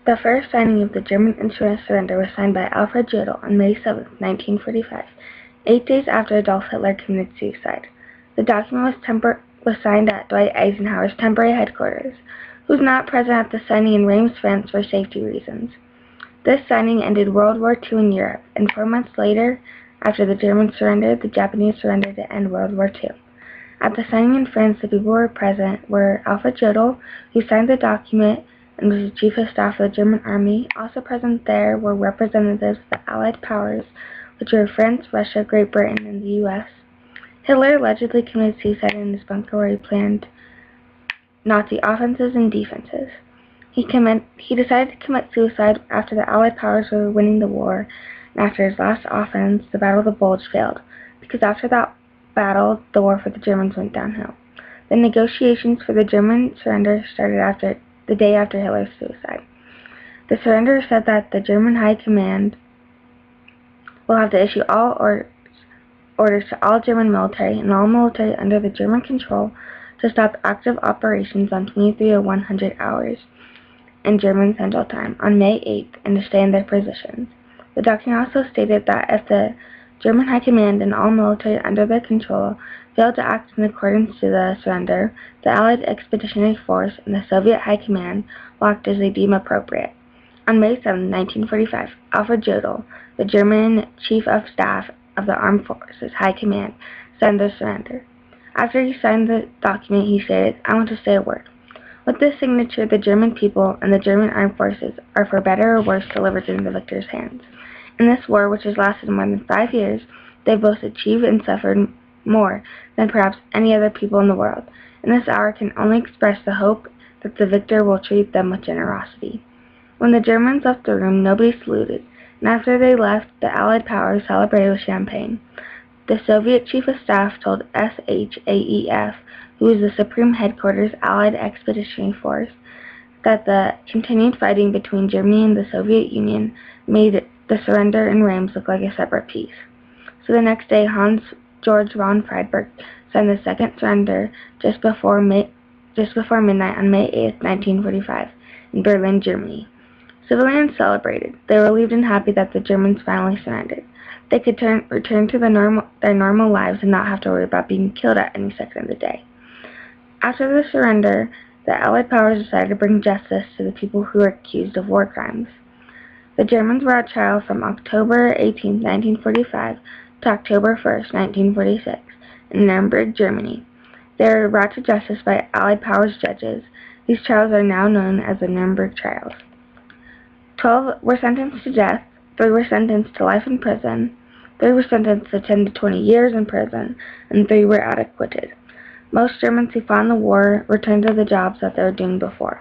The first signing of the German insurance surrender was signed by Alfred Jodl on May 7, 1945, 8 days after Adolf Hitler committed suicide. The document was signed at Dwight Eisenhower's temporary headquarters, who was not present at the signing in Reims, France for safety reasons. This signing ended World War II in Europe, and 4 months later, after the Germans surrendered, the Japanese surrendered to end World War II. At the signing in France, the people who were present were Alfred Jodl, who signed the document and was the chief of staff of the German army. Also present there were representatives of the Allied powers, which were France, Russia, Great Britain, and the U.S. Hitler allegedly committed suicide in his bunker where he planned Nazi offenses and defenses. He decided to commit suicide after the Allied powers were winning the war, and after his last offense, the Battle of the Bulge, failed, because after that battle, the war for the Germans went downhill. The negotiations for the German surrender started the day after Hitler's suicide. The surrender said that the German High Command will have to issue all orders to all German military and all military under the German control to stop active operations on 23:01 hours in German Central Time on May 8th and to stay in their positions. The document also stated that if the German High Command and all military under their control failed to act in accordance to the surrender, the Allied Expeditionary Force and the Soviet High Command will act as they deem appropriate. On May 7, 1945, Alfred Jodl, the German Chief of Staff of the Armed Forces High Command, signed the surrender. After he signed the document, he stated, "I want to say a word. With this signature, the German people and the German armed forces are for better or worse delivered into the victor's hands. In this war, which has lasted more than 5 years, they have both achieved and suffered more than perhaps any other people in the world. And this hour can only express the hope that the victor will treat them with generosity." When the Germans left the room, nobody saluted, and after they left, the Allied powers celebrated with champagne. The Soviet Chief of Staff told SHAEF, who is the Supreme Headquarters Allied Expeditionary Force, that the continued fighting between Germany and the Soviet Union made the surrender in Reims look like a separate piece. So the next day, Hans-Georg von Friedeburg signed the second surrender just before midnight on May 8, 1945, in Berlin, Germany. Civilians celebrated. They were relieved and happy that the Germans finally surrendered. They could return to their normal lives and not have to worry about being killed at any second of the day. After the surrender, the Allied powers decided to bring justice to the people who were accused of war crimes. The Germans were at trial from October 18, 1945 to October 1, 1946, in Nuremberg, Germany. They were brought to justice by Allied powers judges. These trials are now known as the Nuremberg trials. 12 were sentenced to death, 3 were sentenced to life in prison, 3 were sentenced to 10 to 20 years in prison, and 3 were acquitted. Most Germans who fought in the war returned to the jobs that they were doing before.